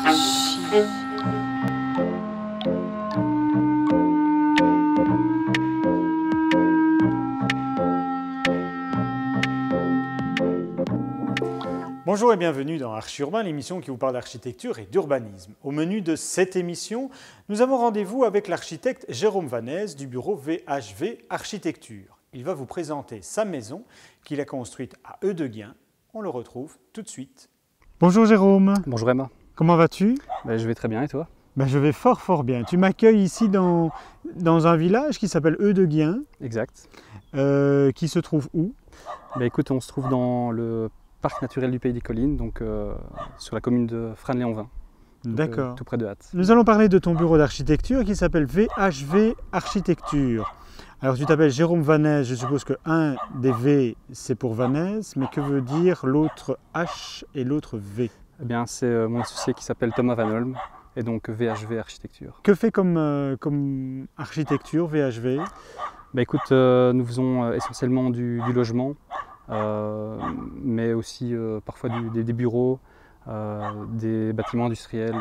Archi. Bonjour et bienvenue dans Archi Urbain, l'émission qui vous parle d'architecture et d'urbanisme. Au menu de cette émission, nous avons rendez-vous avec l'architecte Jérôme Vanez du bureau VHV Architecture. Il va vous présenter sa maison qu'il a construite à Eudeguien. On le retrouve tout de suite. Bonjour Jérôme. Bonjour Emma. Comment vas-tu? Je vais très bien et toi? Je vais fort bien. Tu m'accueilles ici dans un village qui s'appelle Eudeguien. Exact. Qui se trouve où? Écoute, on se trouve dans le parc naturel du Pays des Collines, donc sur la commune de Frasnes-lès-en-Vin. D'accord. Tout près de Hattes. Nous allons parler de ton bureau d'architecture qui s'appelle VHV Architecture. Alors tu t'appelles Jérôme Vanez, je suppose que un des V c'est pour Vanez, mais que veut dire l'autre H et l'autre V? Eh bien, c'est mon associé qui s'appelle Thomas Van Holm, et donc VHV Architecture. Que fait comme architecture VHV? Écoute, nous faisons essentiellement du logement, mais aussi parfois des bureaux, des bâtiments industriels.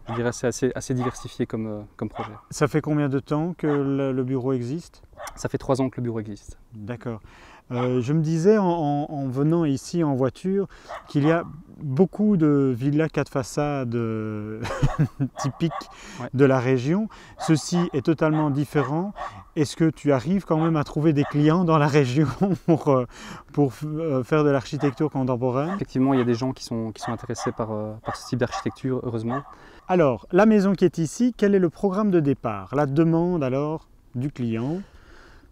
Je dirais que c'est assez diversifié comme projet. Ça fait combien de temps que le bureau existe? Ça fait 3 ans que le bureau existe. D'accord. Je me disais en venant ici en voiture qu'il y a beaucoup de villas 4 façades typiques de la région. Ceci est totalement différent. Est-ce que tu arrives quand même à trouver des clients dans la région pour faire de l'architecture contemporaine? Effectivement, il y a des gens qui sont intéressés par ce type d'architecture, heureusement. Alors, la maison qui est ici, quel est le programme de départ? La demande alors du client?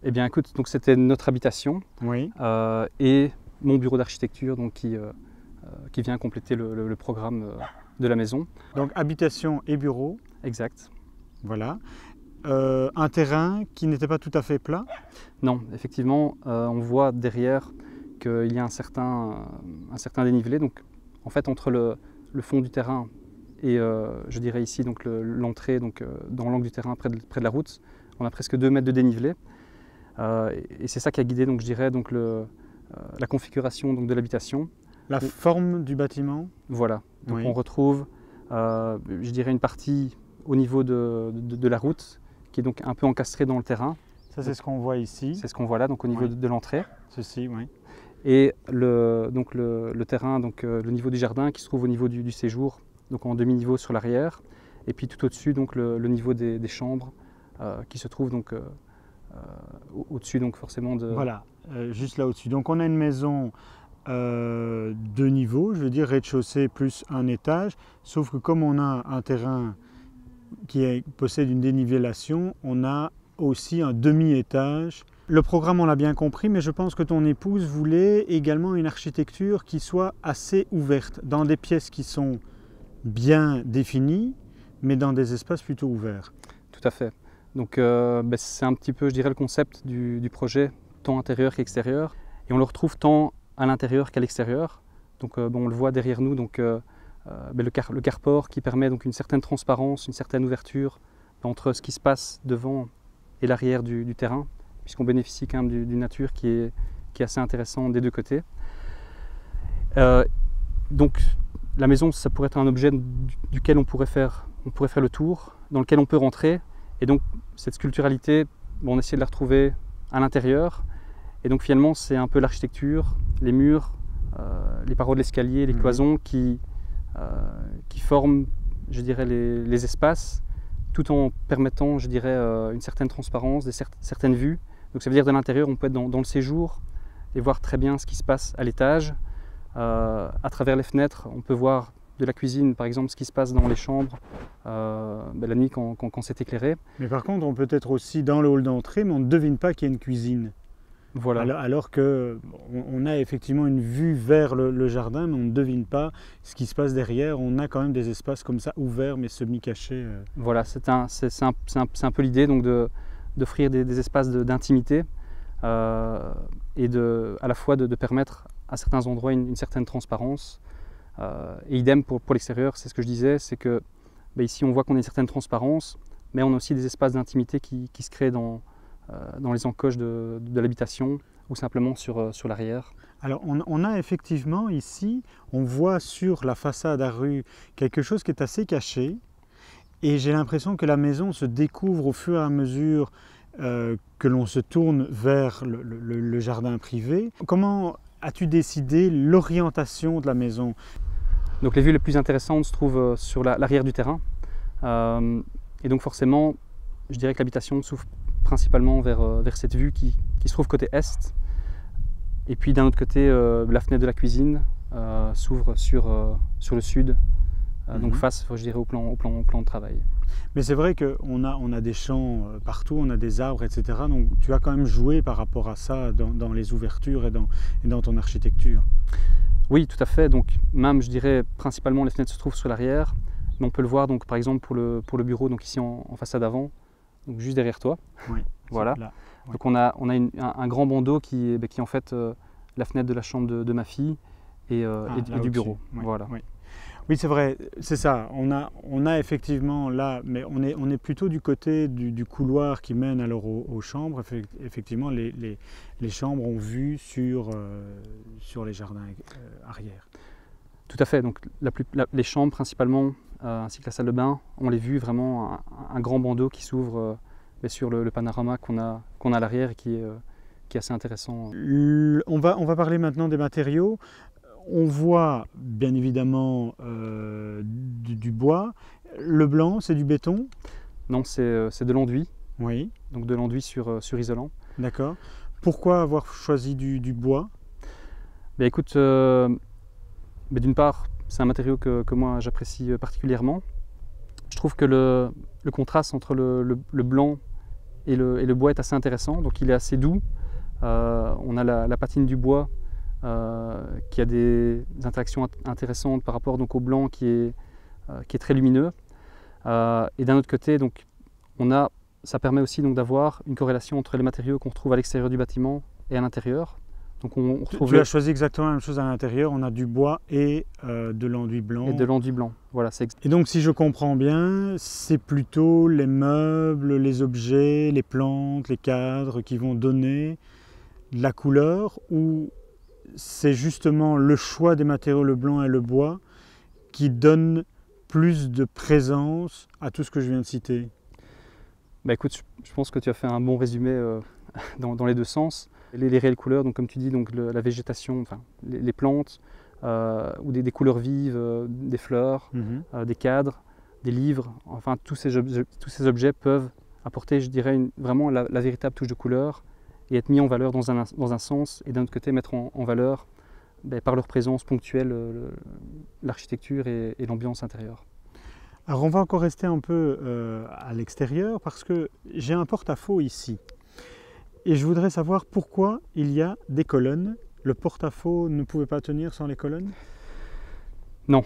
Eh bien écoute, donc c'était notre habitation, oui. Et mon bureau d'architecture qui vient compléter le programme de la maison. Donc habitation et bureau. Exact. Voilà. Un terrain qui n'était pas tout à fait plat? Non, effectivement, on voit derrière qu'il y a un certain dénivelé. Donc en fait entre le fond du terrain et je dirais ici donc l'entrée dans l'angle du terrain près de la route, on a presque 2 mètres de dénivelé. Et c'est ça qui a guidé, donc, je dirais, la configuration de l'habitation. La forme du bâtiment? Voilà. Donc oui. On retrouve, je dirais, une partie au niveau de la route qui est donc un peu encastrée dans le terrain. Ça, c'est ce qu'on voit ici. C'est ce qu'on voit là, donc au niveau de l'entrée. Ceci, oui. Et le terrain, le niveau du jardin qui se trouve au niveau du séjour, donc en demi-niveau sur l'arrière. Et puis tout au-dessus, donc le niveau des chambres qui se trouve donc au-dessus, donc forcément de... Voilà, juste là au-dessus. Donc on a une maison 2 niveaux, je veux dire rez-de-chaussée plus un étage, sauf que comme on a un terrain qui possède une dénivellation, on a aussi un demi-étage. Le programme, on l'a bien compris, mais je pense que ton épouse voulait également une architecture qui soit assez ouverte, dans des pièces qui sont bien définies, mais dans des espaces plutôt ouverts. Tout à fait. Donc c'est un petit peu, je dirais, le concept du projet, tant intérieur qu'extérieur. Et on le retrouve tant à l'intérieur qu'à l'extérieur. Donc on le voit derrière nous, donc, le carport qui permet donc une certaine transparence, une certaine ouverture entre ce qui se passe devant et l'arrière du terrain, puisqu'on bénéficie quand même d'une nature qui est assez intéressante des 2 côtés. Donc la maison, ça pourrait être un objet duquel on pourrait faire le tour, dans lequel on peut rentrer. Et donc cette sculpturalité, on essaie de la retrouver à l'intérieur. Et donc finalement c'est un peu l'architecture, les murs, les parois de l'escalier, les cloisons qui forment, je dirais, les espaces, tout en permettant, je dirais, une certaine transparence, certaines vues. Donc ça veut dire de l'intérieur, on peut être dans le séjour et voir très bien ce qui se passe à l'étage. À travers les fenêtres, on peut voir de la cuisine, par exemple, ce qui se passe dans les chambres la nuit quand c'est éclairé. Mais par contre, on peut être aussi dans le hall d'entrée, mais on ne devine pas qu'il y a une cuisine. Voilà. Alors qu'on a effectivement une vue vers le jardin, mais on ne devine pas ce qui se passe derrière. On a quand même des espaces comme ça, ouverts, mais semi-cachés. Voilà, c'est un peu l'idée d'offrir des espaces d'intimité et à la fois de permettre à certains endroits une certaine transparence. Et idem pour l'extérieur, c'est ce que je disais, c'est que ici on voit qu'on a une certaine transparence, mais on a aussi des espaces d'intimité qui se créent dans les encoches de l'habitation ou simplement sur l'arrière. Alors on a effectivement ici, on voit sur la façade à rue quelque chose qui est assez caché et j'ai l'impression que la maison se découvre au fur et à mesure que l'on se tourne vers le jardin privé. Comment as-tu décidé l'orientation de la maison? Donc les vues les plus intéressantes se trouvent sur l'arrière du terrain. Et donc forcément, je dirais que l'habitation s'ouvre principalement vers cette vue qui se trouve côté est. Et puis d'un autre côté, la fenêtre de la cuisine s'ouvre sur le sud, donc face, je dirais, au plan de travail. Mais c'est vrai qu'on a des champs partout, on a des arbres, etc. Donc tu as quand même joué par rapport à ça dans les ouvertures et dans ton architecture. Oui, tout à fait. Donc même, je dirais, principalement les fenêtres se trouvent sur l'arrière. Mais on peut le voir donc par exemple pour le bureau, donc ici en façade avant, donc juste derrière toi. Oui, voilà. là. Ouais. Donc on a un grand bandeau qui est en fait la fenêtre de la chambre de ma fille et du bureau. Oui, voilà. Oui, oui c'est vrai, c'est ça. On a effectivement là, mais on est plutôt du côté du couloir qui mène alors aux chambres. Effectivement, les chambres ont vue sur les jardins arrière. Tout à fait. Donc les chambres principalement, ainsi que la salle de bain, on les vues vraiment un grand bandeau qui s'ouvre sur le panorama qu'on a à l'arrière et qui est assez intéressant. On va parler maintenant des matériaux. On voit bien évidemment du bois. Le blanc, c'est du béton? Non, c'est de l'enduit. Oui. Donc de l'enduit sur isolant. D'accord. Pourquoi avoir choisi du bois? Ben, écoute, d'une part, c'est un matériau que moi j'apprécie particulièrement. Je trouve que le contraste entre le blanc et le bois est assez intéressant, donc il est assez doux. On a la patine du bois qui a des interactions intéressantes par rapport donc, au blanc qui est très lumineux. Et d'un autre côté, donc, ça permet aussi d'avoir une corrélation entre les matériaux qu'on retrouve à l'extérieur du bâtiment et à l'intérieur. Donc on retrouve tu as choisi exactement la même chose à l'intérieur, on a du bois et de l'enduit blanc. Et de l'enduit blanc, voilà. Et donc si je comprends bien, c'est plutôt les meubles, les objets, les plantes, les cadres qui vont donner de la couleur, ou c'est justement le choix des matériaux, le blanc et le bois, qui donne plus de présence à tout ce que je viens de citer? Bah écoute, je pense que tu as fait un bon résumé dans les deux sens. Les réelles couleurs, donc comme tu dis, donc la végétation, enfin, les plantes, ou des couleurs vives, des fleurs, des cadres, des livres, enfin tous ces objets peuvent apporter, je dirais, vraiment la véritable touche de couleur et être mis en valeur dans un sens, et d'un autre côté mettre en valeur par leur présence ponctuelle l'architecture et l'ambiance intérieure. Alors on va encore rester un peu à l'extérieur parce que j'ai un porte-à-faux ici. Et je voudrais savoir pourquoi il y a des colonnes. Le porte-à-faux ne pouvait pas tenir sans les colonnes? Non.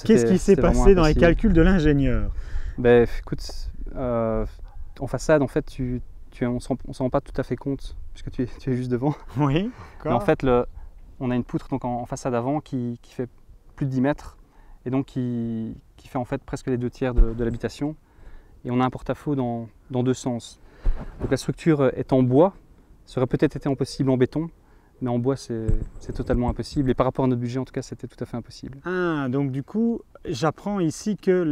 Qu'est-ce qui s'est passé dans les calculs de l'ingénieur? Ben, écoute, en façade, en fait, on ne s'en rend pas tout à fait compte, puisque tu es juste devant. Oui. Mais en fait, on a une poutre donc, en façade avant qui fait plus de 10 mètres, et donc qui fait en fait presque les 2/3 de l'habitation. Et on a un porte-à-faux dans deux sens. Donc la structure est en bois, ça aurait peut-être été impossible en béton, mais en bois c'est totalement impossible, et par rapport à notre budget en tout cas c'était tout à fait impossible. Ah, donc du coup j'apprends ici que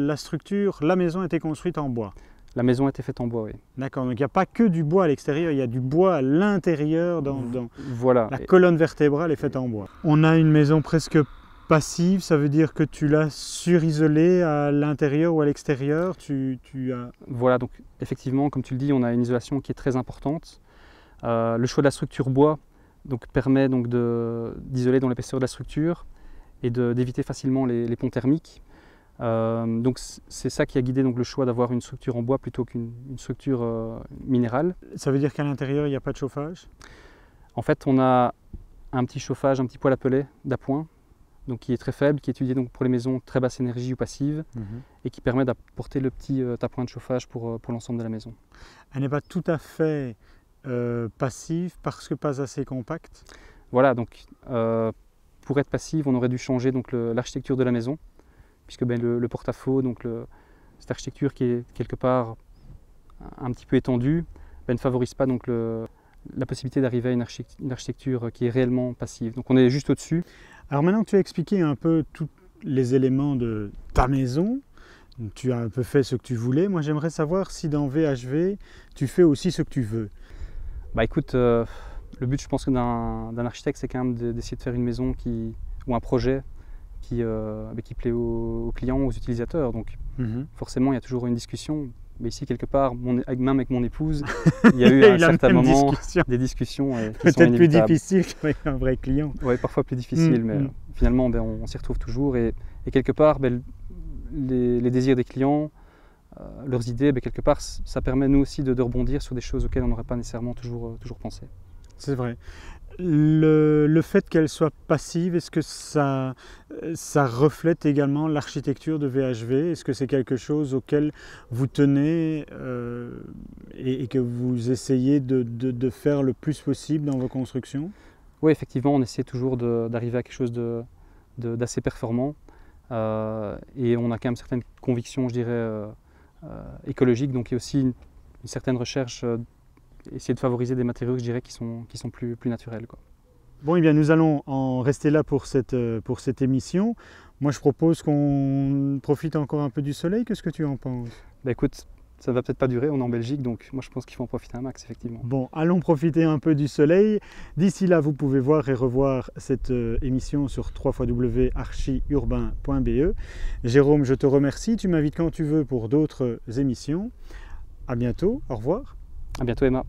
la maison a été construite en bois. La maison a été faite en bois, oui. D'accord, donc il n'y a pas que du bois à l'extérieur, il y a du bois à l'intérieur, voilà. La colonne vertébrale est faite en bois. On a une maison presque passive, ça veut dire que tu l'as surisolée à l'intérieur ou à l'extérieur? Voilà, donc effectivement, comme tu le dis, on a une isolation qui est très importante. Le choix de la structure bois donc, permet donc, d'isoler dans l'épaisseur de la structure et d'éviter facilement les ponts thermiques. Donc c'est ça qui a guidé donc, le choix d'avoir une structure en bois plutôt qu'une structure minérale. Ça veut dire qu'à l'intérieur, il n'y a pas de chauffage? En fait, on a un petit chauffage, un petit poêle à pelet d'appoint, donc qui est très faible, qui est étudié donc pour les maisons très basse énergie ou passive, et qui permet d'apporter le petit appoint de chauffage pour l'ensemble de la maison. Elle n'est pas tout à fait passive parce que pas assez compacte? Voilà, donc pour être passive, on aurait dû changer l'architecture de la maison, puisque le porte-à-faux, donc cette architecture qui est quelque part un petit peu étendue, ne favorise pas donc, la possibilité d'arriver à une architecture qui est réellement passive. Donc on est juste au-dessus. Alors maintenant que tu as expliqué un peu tous les éléments de ta maison, tu as un peu fait ce que tu voulais, moi j'aimerais savoir si dans VHV, tu fais aussi ce que tu veux. Bah écoute, le but je pense que d'un architecte c'est quand même d'essayer de faire une maison ou un projet qui plaît aux clients, aux utilisateurs. Donc forcément il y a toujours une discussion. Mais ici, quelque part, même avec mon épouse, il y a eu à un certain moment des discussions peut-être plus difficiles qu'avec un vrai client. Oui, parfois plus difficiles, mais finalement, on s'y retrouve toujours. Et quelque part, les désirs des clients, leurs idées, quelque part, ça permet nous aussi de rebondir sur des choses auxquelles on n'aurait pas nécessairement toujours pensé. C'est vrai. Le fait qu'elle soit passive, est-ce que ça reflète également l'architecture de VHV? Est-ce que c'est quelque chose auquel vous tenez et que vous essayez de faire le plus possible dans vos constructions? Oui, effectivement, on essaie toujours d'arriver à quelque chose d'assez performant et on a quand même certaines convictions, je dirais, écologiques, donc il y a aussi une certaine recherche essayer de favoriser des matériaux, je dirais, qui sont plus naturels, quoi. Bon, eh bien, nous allons en rester là pour cette émission. Moi, je propose qu'on profite encore un peu du soleil. Qu'est-ce que tu en penses? Bah, écoute, ça ne va peut-être pas durer, on est en Belgique, donc moi je pense qu'il faut en profiter un max, effectivement. Bon, allons profiter un peu du soleil. D'ici là, vous pouvez voir et revoir cette émission sur www.archiurbain.be. Jérôme, je te remercie. Tu m'invites quand tu veux pour d'autres émissions. À bientôt, au revoir. À bientôt, Emma.